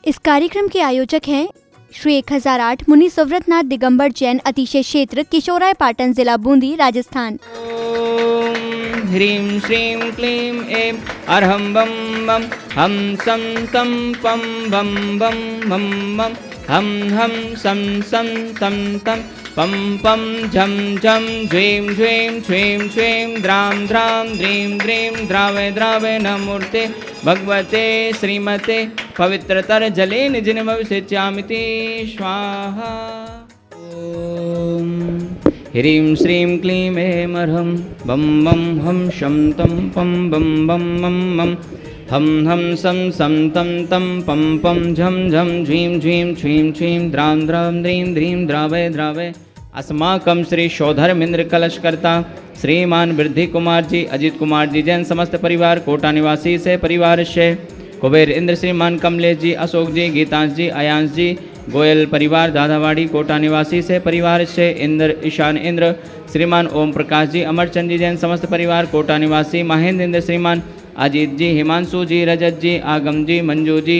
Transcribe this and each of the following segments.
इस कार्यक्रम के आयोजक हैं श्री 1008 मुनि सुव्रतनाथ दिगंबर जैन अतिशय क्षेत्र किशोराय पाटन जिला बूंदी राजस्थान। ओम ह्रीं श्रीं क्लीं ऐं अरहं बम बम हम सम तम पम बम बम बम बम हम सम सम तम तम पम पम झम झम झ्वीं झ्वीं छ्वीं छ्वीं द्रां द्रां द्रीं द्रीं द्रावय द्रावय नमूर्ते भगवते श्रीमते पवित्रतर जले निजनमविषिच्यामिति स्वाहा। ओम ह्रीं श्रीं क्लीं ऐं अरहं बम बम हम शं तं पं बम बम बम बम हम सम तं तं पं पं झं झं झ्वीं झ्वीं छ्वीं छ्वीं द्रां द्रां द्रीं द्रीं द्रावय द्रावय। अस्माकं श्री शोधर्मेंद्र कलशकर्ता श्रीमान वृद्धि कुमार जी, अजित कुमार जी जैन समस्त परिवार कोटा निवासी से परिवार से कुबेर इंद्र श्रीमान कमलेश जी, अशोक जी, गीतांश जी, अयांश जी, गोयल परिवार दादावाड़ी कोटा निवासी से परिवार से इंद्र ईशान इंद्र श्रीमान ओम प्रकाश जी, अमरचंद जी जैन समस्त परिवार कोटा निवासी महेंद्र इंद्र श्रीमान अजीत जी, हिमांशु जी, रजत जी, आगम जी, मंजू जी,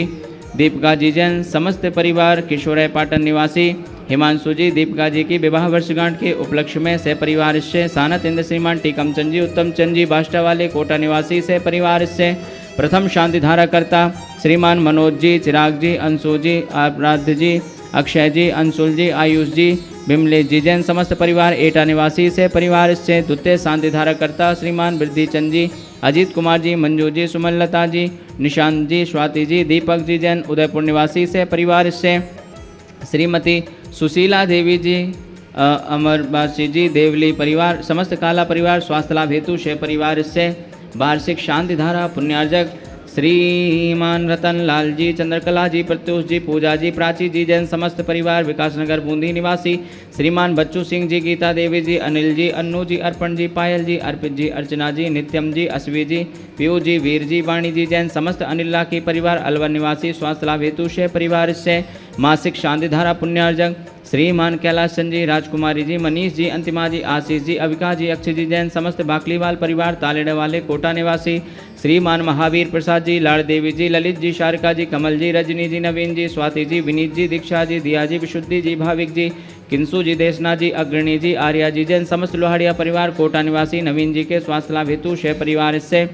दीपिका जी जैन समस्त परिवार किशोराय पाटन निवासी हिमांशु जी, दीपिका जी की विवाह वर्षगांठ के उपलक्ष्य में से परिवार से सानत इंद्र श्रीमान टीकम चंद जी, उत्तम चंद जी बाष्टा वाले कोटा निवासी से परिवार से प्रथम शांति धारा करता श्रीमान मनोज जी, चिराग जी, अंशु जी, आराध्य जी, अक्षय जी, अंशुल जी, आयुष जी, बिमलेश जी जैन समस्त परिवार एटा निवासी से परिवार से द्वितीय शांति धारा करता श्रीमान वृद्धि चंद जी, अजीत कुमार जी, मंजू जी, सुमनलता जी, निशांत जी, स्वाति जी, दीपक जी जैन उदयपुर निवासी से परिवार से श्रीमती सुशीला देवी जी, अमरबासी जी, देवली परिवार समस्त काला परिवार स्वास्थ्य लाभ हेतु शे परिवार से वार्षिक शांति धारा पुण्यार्जक श्रीमान रतन लाल जी, चंद्रकला जी, प्रत्युष जी, पूजा जी, प्राची जी जैन समस्त परिवार विकासनगर बूंदी निवासी श्रीमान बच्चू सिंह जी, गीता देवी जी, अनिल जी, अन्नू जी, अर्पण जी, पायल जी, अर्पित जी, अर्चना जी, नित्यम जी, अश्वी जी, पीयू जी, वीर जी, वाणी जी जैन समस्त अनिला की परिवार अलवर निवासी स्वास्थ्य लाभ हेतु से परिवार से मासिक शांति धारा पुण्यार्जक श्रीमान कैलाश चंद जी, राजकुमारी जी, मनीष जी, अंतिमा जी, आशीष जी, अविका जी, अक्षय जी जैन समस्त बाकलीवाल परिवार तालेड़े वाले कोटा निवासी श्रीमान महावीर प्रसाद जी, लाड़ देवी जी, ललित जी, शारिका जी, कमल जी, रजनी जी, नवीन जी, स्वाति जी, विनीत जी, दीक्षा जी, दिया जी, विशुद्धि जी, भाविक जी, किंसु जी, देशना जी, अग्रणी जी, आर्या जी जैन समस्त लोहाड़िया परिवार कोटा निवासी नवीन जी के स्वास्थ्य लाभ हेतु शे परिवार से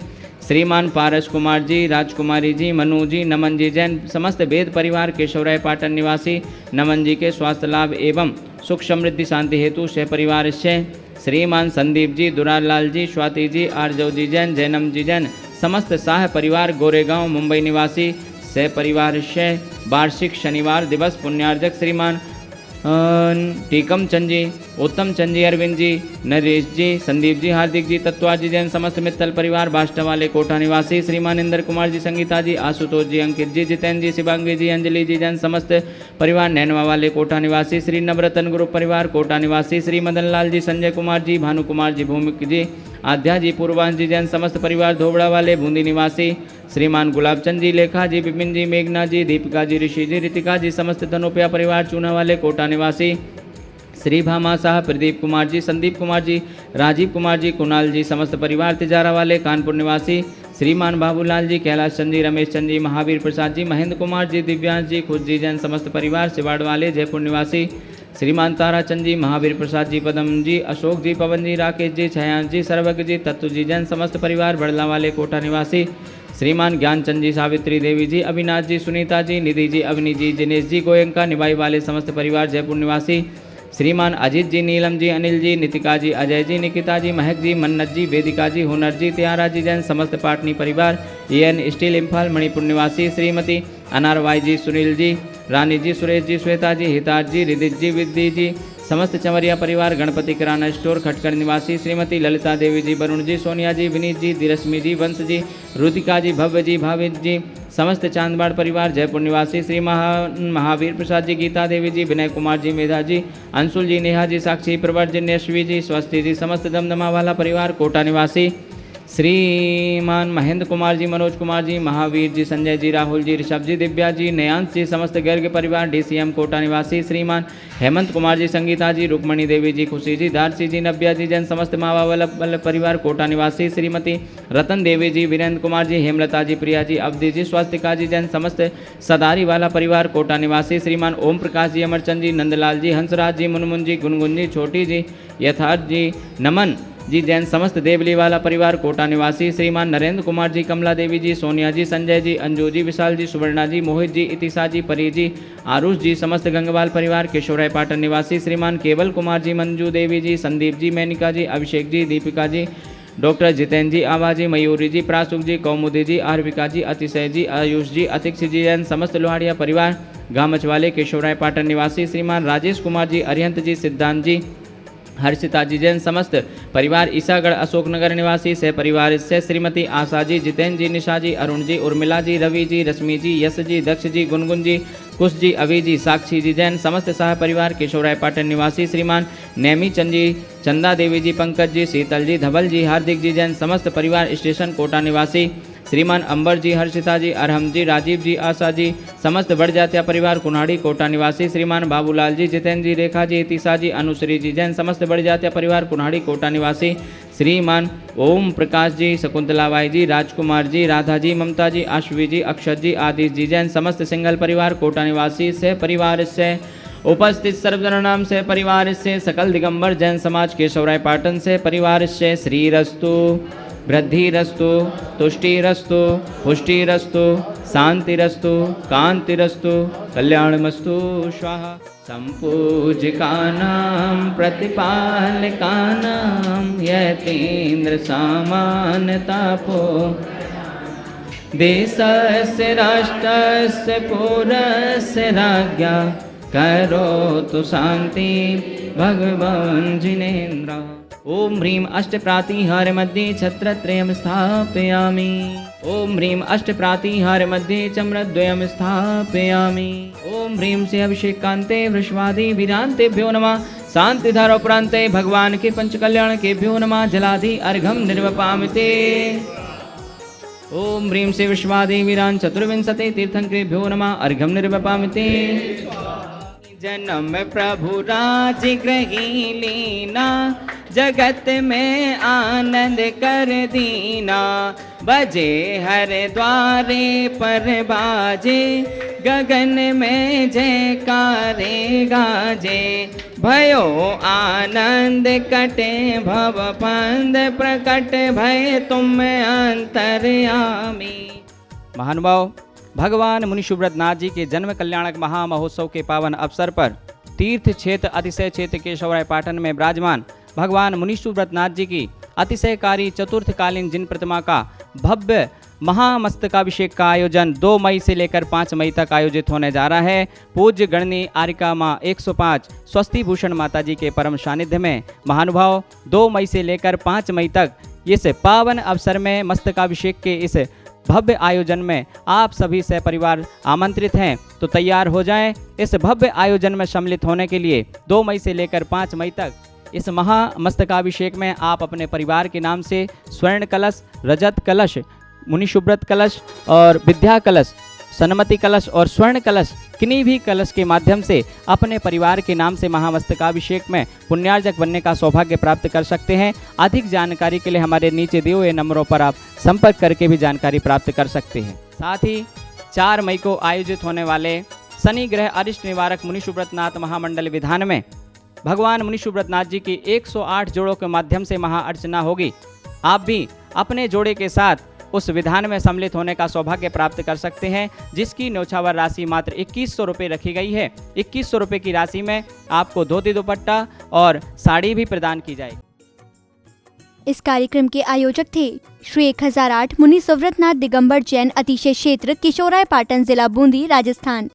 श्रीमान पारस कुमार जी, राजकुमारी जी, मनु जी, नमन जी जैन समस्त वेद परिवार केशवराय पाटन निवासी नमन जी के स्वास्थ्य लाभ एवं सुख समृद्धि शांति हेतु शे परिवार से श्रीमान संदीप जी, दुराल लाल जी, स्वाति जी, आरजव जी जैन, जैनम जी जैन समस्त शाह परिवार गोरेगांव मुंबई निवासी से परिवार से वार्षिक शनिवार दिवस पुण्यार्जक श्रीमान टीकम चंद जी, उत्तम चंद जी, अरविंद जी, नरेश जी, संदीप जी, हार्दिक जी, तत्वार जी जैन समस्त मित्तल परिवार बाष्टा वाले कोटा निवासी श्रीमान इंद्र कुमार जी, संगीता जी, आशुतोष जी, अंकित जी, जितेंद्र जी, शिवांगी जी, अंजलि जी जैन समस्त परिवार नैनवा वाले कोटा निवासी श्री नवरत्न ग्रुप परिवार कोटा निवासी श्री मदन लाल जी, संजय कुमार जी, भानु कुमार जी, भूमिक जी, आध्या जी, पूर्वांश जी जैन समस्त परिवार धोबड़ा वाले बूंदी निवासी श्रीमान गुलाबचंद जी, लेखा जी, विपिन जी, मेघना जी, दीपिका जी, ऋषि जी, रितिका जी समस्त धनोपिया परिवार चूना वाले कोटा निवासी श्री भामा शाह, प्रदीप कुमार जी, संदीप कुमार जी, राजीव कुमार जी, कुणाल जी समस्त परिवार तिजारा वाले कानपुर निवासी श्रीमान बाबूलाल जी, कैलाश चंद जी, रमेश चंद जी, महावीर प्रसाद जी, महेंद्र कुमार जी, दिव्यांश जी, खुद जी जैन समस्त परिवार सिवाड़ वाले जयपुर निवासी श्रीमान ताराचंद जी, महावीर प्रसाद जी, पदम जी, अशोक जी, पवन जी, राकेश जी, छयांश जी, सर्वज्ञ जी, तत्व जी जैन समस्त परिवार बड़ला वाले कोटा निवासी श्रीमान ज्ञानचंद जी, सावित्री देवी जी, अविनाश जी, सुनीता जी, निधि जी, अवनी जी, दिनेश जी, गोयंका निवाई वाले समस्त परिवार जयपुर निवासी श्रीमान अजीत जी, नीलम जी, अनिल जी, नितिका जी, अजय जी, निकिता जी, महक जी, मन्नत जी, वेदिका जी, हुनर जी, त्यारा जी जैन समस्त पाटनी परिवार एन स्टील इम्फाल मणिपुर निवासी श्रीमती अनारवाई जी, सुनील जी, रानी जी, सुरेश जी, श्वेता जी, हिताज जी, रिदित जी, विद्धि जी समस्त चंवरिया परिवार गणपति किराना स्टोर खटकर निवासी श्रीमती ललिता देवी जी, वरुण जी, सोनिया जी, विनीत जी, दिरश्मि जी, वंश जी, रुतिका जी, भव्य जी, भाविक जी समस्त चांदबाड़ परिवार जयपुर निवासी श्री महावीर प्रसाद जी, गीता देवी जी, विनय कुमार जी, मेधा जी, अंशुल जी, नेहा जी, साक्षी, प्रवर्जन, यशवी जी, स्वस्ति जी समस्त दमदमा वाला परिवार कोटा निवासी श्रीमान महेंद्र कुमार जी, मनोज कुमार जी, महावीर जी, संजय जी, राहुल जी, ऋषभ जी, दिव्या जी, नयांश जी, समस्त गर्ग परिवार, DCM कोटा निवासी श्रीमान हेमंत कुमार जी, संगीता जी, रुक्मणी देवी जी, खुशी जी, दारसी जी, नव्या जी, जैन समस्त मावा वल्लभ परिवार कोटा निवासी श्रीमती रतन देवी जी, वीरेंद्र कुमार जी, हेमलता जी, प्रिया जी, अवधि जी, स्वास्तिका जी, जैन समस्त सदारी वाला परिवार कोटा निवासी श्रीमान ओम प्रकाश जी, अमरचंद जी, नंदलाल जी, हंसराज जी, मुनमुन जी, गुनगुन जी, छोटी जी, यथार्थ जी, नमन जी, जैन समस्त देवली वाला परिवार कोटा निवासी श्रीमान नरेंद्र कुमार जी, कमला देवी जी, सोनिया जी, संजय जी, अंजू जी, विशाल जी, सुवर्णा जी, मोहित जी, इतिशा जी, परी जी, आरुष जी, समस्त गंगवाल परिवार केशवराय पाटन निवासी श्रीमान केवल कुमार जी, मंजू देवी जी, संदीप जी, मेनिका जी, अभिषेक जी, दीपिका जी, डॉक्टर जितेंद्र जी, आभा जी, मयूरी जी, प्रासुक जी, कौमुदी जी, आरविका जी, अतिशय जी, आयुष जी, अतिक्ष जी, जैन समस्त लोहाड़िया परिवार गामच वाले केशवराय पाटन निवासी श्रीमान राजेश कुमार जी, अरिहंत जी, सिद्धांत जी, हर्षिता जी, जैन समस्त परिवार ईसागढ़ अशोकनगर निवासी सह परिवार से श्रीमती आशा जी, जितेंद्र जी, निशा जी, अरुण जी, उर्मिला जी, रवि जी, रश्मि जी, यश जी, दक्ष जी, गुनगुन जी, कुश जी, अवि जी, साक्षी जी, जैन समस्त सह परिवार केशवराय पाटन निवासी श्रीमान नेमी चंद जी, चंदा देवी जी, पंकज जी, शीतल जी, धवल जी, हार्दिक जी, जैन समस्त परिवार स्टेशन कोटा निवासी श्रीमान अंबर जी, हर्षिता जी, अरहम जी, राजीव जी, आशा जी, समस्त बढ़ जात्या परिवार कुन्हाड़ी कोटा निवासी श्रीमान बाबूलाल जी, जितेंद्र जी, रेखा जी, तीसा जी, अनुश्री जी, जैन समस्त बढ़ जात्या परिवार कुन्हाड़ी कोटा निवासी श्रीमान ओम प्रकाश जी, शकुंतलाबाई जी, राजकुमार जी, राधा जी, ममता जी, आश्वी जी, अक्षत जी, आदिश जी, जैन समस्त सिंगल परिवार कोटा निवासी से परिवार से उपस्थित सर्वजनानाम से परिवार से सकल दिगंबर जैन समाज केशवराय पाटन से परिवार से श्रीरस्तु वृद्धिरस्तु तुष्टिरस्तु पुष्टिरस्तु शांतिरस्तु कांतिरस्तु कल्याणमस्तु स्वाहा। संपूजिकानां प्रतिपालकानां यतीन्द्र सामान्यतापो देशस्य राष्ट्रस्य पुरस्य राज्ञा करोतु शांति भगवान् जिनेन्द्र। ओम ह्रीं अष्टप्रातिहार मध्ये छत्रत्रयं स्थापयामि। ओम ह्रीं अष्टप्रातिहार मध्ये चम्रद्वयं स्थापयामि। ओम ह्रीं से अभिषेकान्ते वृषवादि वीरान्तेभ्यो नमः। शांतिधारोपरान्ते भगवान के पंचकल्याण केभ्यो नमः। जलादि अर्घं निर्वपामि ते। ओम ह्रीं से विश्वादि वीरान् चतुर्विंशति तीर्थंकरेभ्यो नमः। अर्घं निर्वपामि ते। जन्म प्रभु राज ग्रही लीना जगत में आनंद कर दीना। बजे हर द्वारे पर बाजे गगन में जयकारे गाजे। भयो आनंद कटे भव पंद प्रकट भय तुम अंतर्यामी। महानुभाव, भगवान मुनि सुब्रत नाथ जी के जन्म कल्याणक महामहोत्सव के पावन अवसर पर तीर्थ क्षेत्र अतिशय क्षेत्र केशवराय पाटन में विराजमान भगवान मुनि सुब्रत नाथ जी की अतिशयकारी चतुर्थकालीन जिन प्रतिमा का भव्य महामस्तकाभिषेक का आयोजन 2 मई से लेकर 5 मई तक आयोजित होने जा रहा है। पूज्य गणनी आरिका माँ 105 स्वस्ति भूषण माता जी के परम सानिध्य में महानुभाव 2 मई से लेकर 5 मई तक इस पावन अवसर में मस्तकाभिषेक के इस भव्य आयोजन में आप सभी सहपरिवार आमंत्रित हैं, तो तैयार हो जाएं। इस भव्य आयोजन में सम्मिलित होने के लिए 2 मई से लेकर 5 मई तक इस महामस्तकाभिषेक में आप अपने परिवार के नाम से स्वर्ण कलश, रजत कलश, मुनि सुब्रत कलश और विद्या कलश, सन्मति कलश और स्वर्ण कलश किन्हीं भी कलश के माध्यम से अपने परिवार के नाम से महामस्तकाभिषेक में पुण्यार्जक बनने का सौभाग्य प्राप्त कर सकते हैं। अधिक जानकारी के लिए हमारे नीचे दिए हुए नंबरों पर आप संपर्क करके भी जानकारी प्राप्त कर सकते हैं। साथ ही 4 मई को आयोजित होने वाले शनि ग्रह अरिष्ट निवारक मुनि सुब्रत नाथ महामंडल विधान में भगवान मुनि सुब्रत नाथ जी की 108 जोड़ों के माध्यम से महाअर्चना होगी। आप भी अपने जोड़े के साथ उस विधान में सम्मिलित होने का सौभाग्य प्राप्त कर सकते हैं, जिसकी न्यौछावर राशि मात्र 2100 रुपये रखी गई है। 2100 रुपये की राशि में आपको धोती दुपट्टा और साड़ी भी प्रदान की जाएगी। इस कार्यक्रम के आयोजक थे श्री 1008 मुनि सुव्रत नाथ दिगंबर जैन अतिशय क्षेत्र किशोराय पाटन जिला बूंदी राजस्थान।